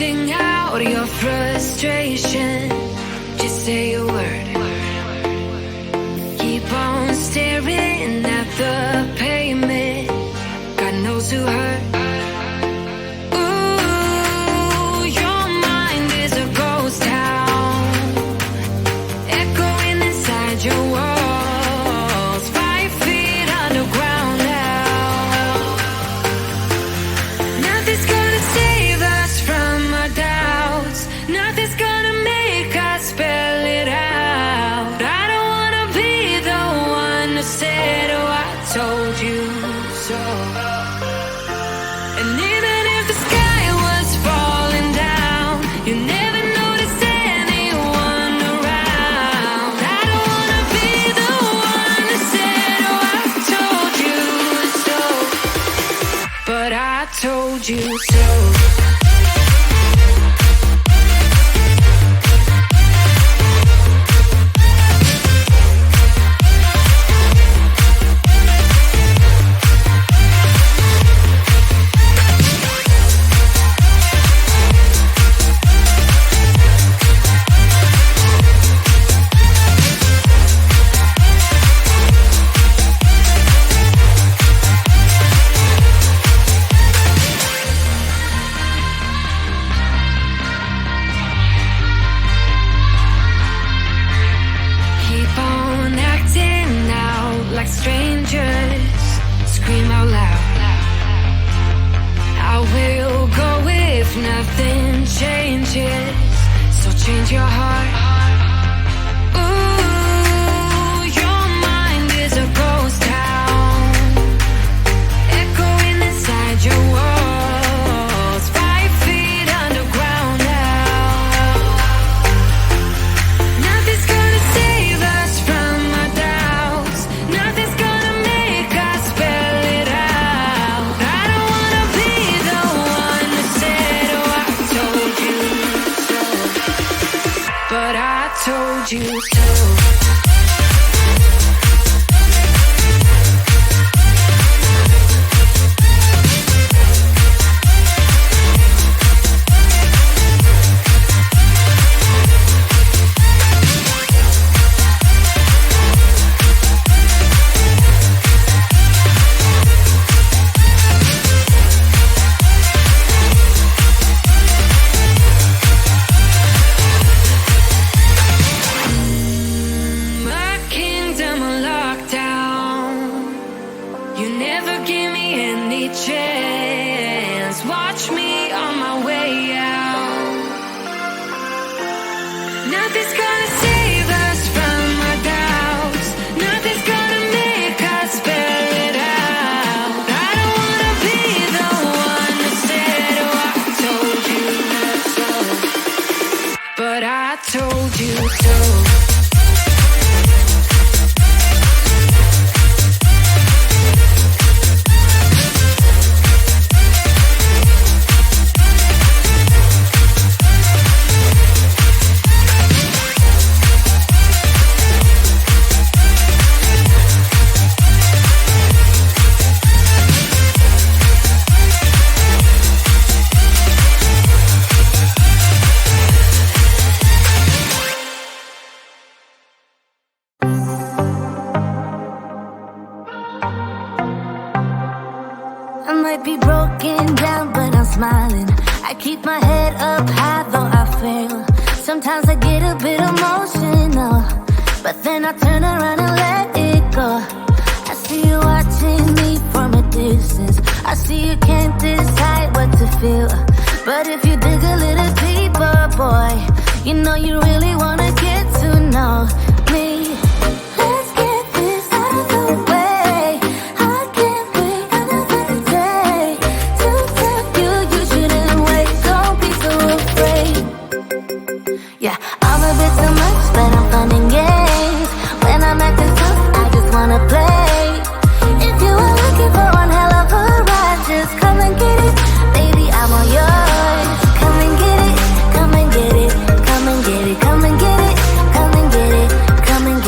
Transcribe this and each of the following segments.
Sing out your frustration, just say a word. Keep on staring at the pavement, God knows who hurt. Ooh, your mind is a ghost town, echoing inside your walls, 5 feet underground now. Nothing's gonna save us from our doubts, nothing's gonna make us spell it out. I don't wanna be the one who said, oh, I told you so. And even if the sky was falling down, you never noticed anyone around. I don't wanna be the one who said, oh, I told you so, but I told you so. Keep on acting out like strangers, scream out loud. I will go if nothing changes, so change your heart. Ooh, your mind is a ghost town, echoing inside your walls, 5 feet underground now. Nothing's gonna save us from our doubts, nothing's gonna make us spell it out. I don't wanna be the one who said, oh, I told you so, but I told you so. My kingdom on lockdown, you never give me any chance. Watch me on my way out. Nothing's gonna save us from our doubts, nothing's gonna make us spell it out. I don't wanna be the one who said, oh, I told you so, but I told you so. I might be broken down, but I'm smiling. I keep my head up high, though I fail. Sometimes I get a bit emotional, but then I turn around and let it go. I see you watching me from a distance. I see you can't decide what to feel, but if you dig a little deeper, boy, you know you really wanna get to know me. Let's get this out of the way. I can't wait another day to tell you you shouldn't wait. Don't be so afraid. Yeah, I'm a bit too much, but I'm fun and games. When I'm acting tough, I just wanna play. If you are looking for one hell of a ride, just come and get it. Baby, I'm all yours. Come and get it, come and get it, come and get it, come and get it, come and get it, come and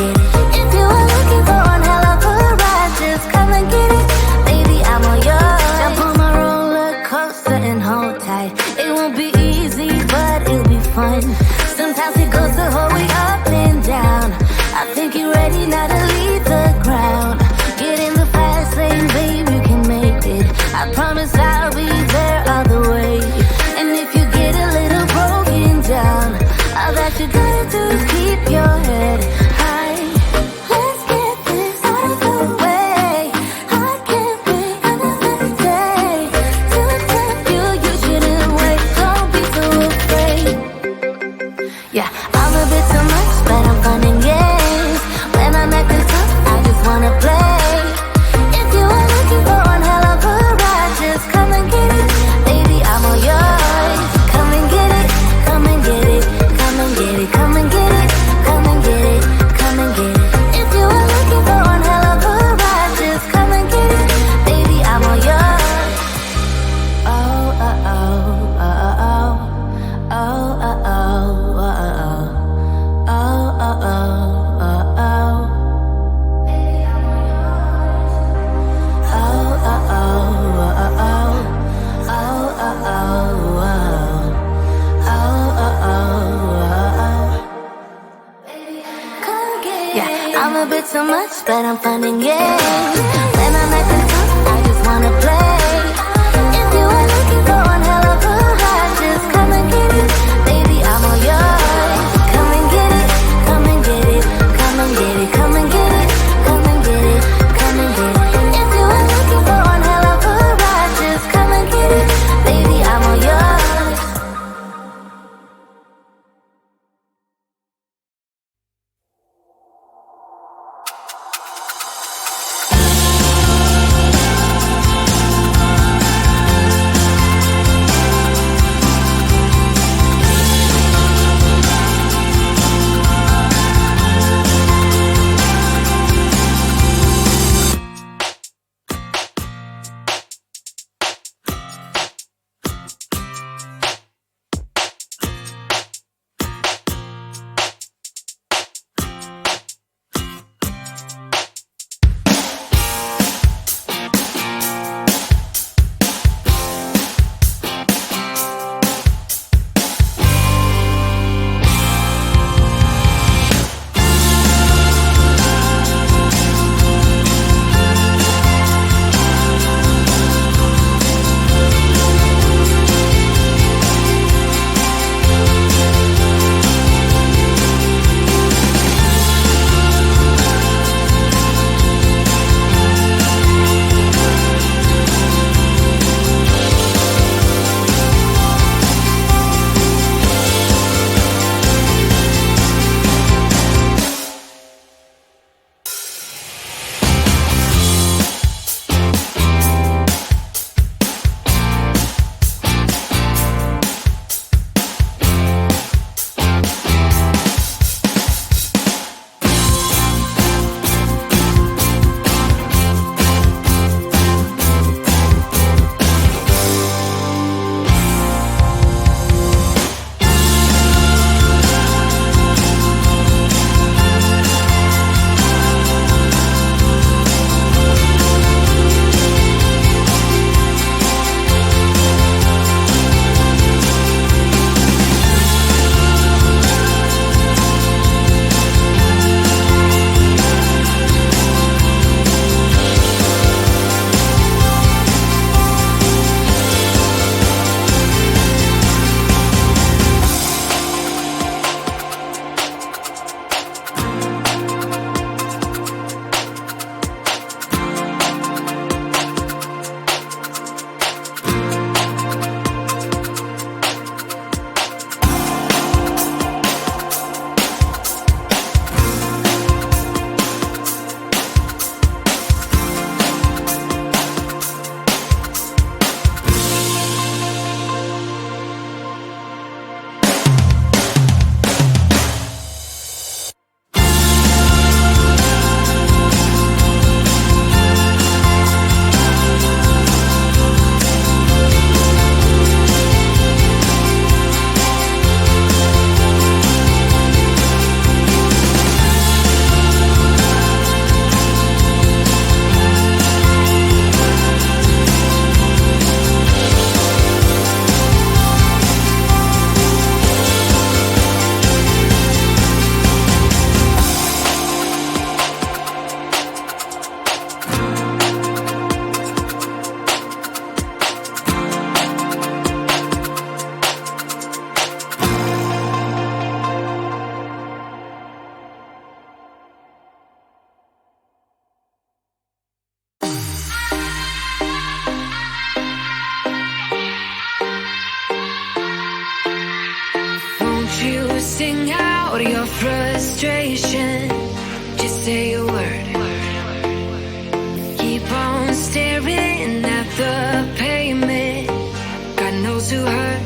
but I'm finding games. When I'm acting tough, I just wanna play. If you are looking for one hell of a ride, just come and get it, baby, I'm all yours. Come and get it, come and get it, come and get it, come and get it, come and get it, come and get it. If you are looking for one hell of a ride, just come and get it, baby, I'm all yours. frustration. Just say a word. Keep on staring at the pavement. God knows who hurt.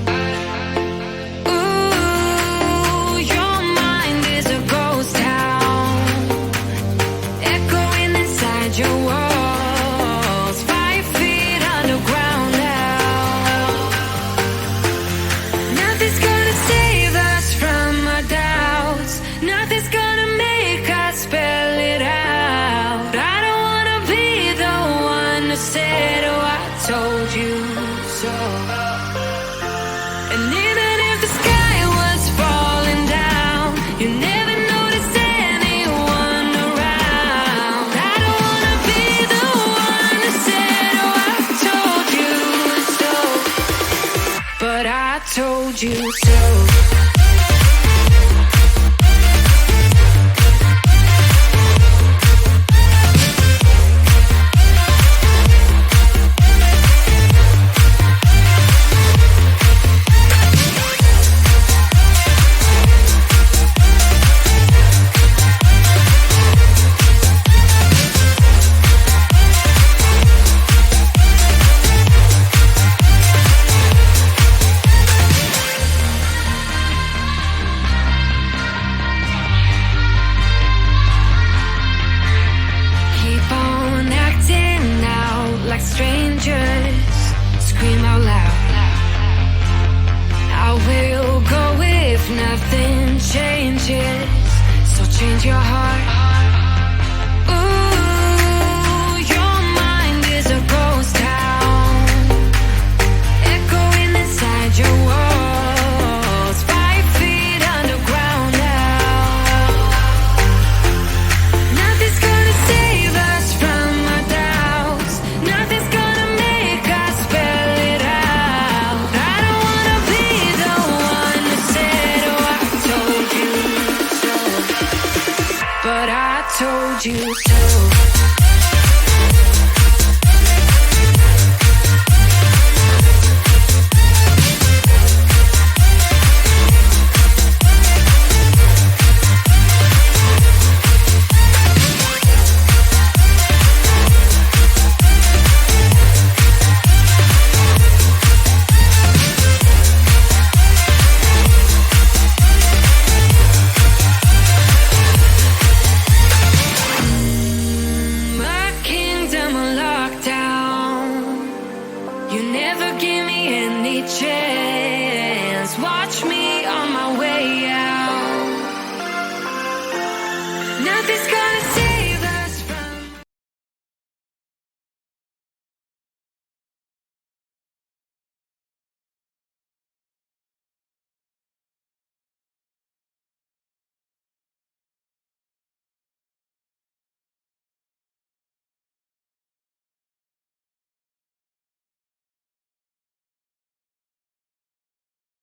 Ooh, your mind is a ghost town, echoing inside your walls. 5 feet underground now. Nothing's gonna save us from our doubts. Nothing's gonna make us spell it out. I don't wanna be the one to say, oh, I told you so. And even if the sky was falling down, you never noticed anyone around. told you so. Nothing changes, so change your heart. Ooh, your mind is a ghost town, echoing inside your walls, 5 feet underground now. Nothing's gonna save us from our doubts, nothing's gonna make us spell it out. I don't wanna be the one to say but I told you so. Chance, watch me on my way out. Nothing's gonna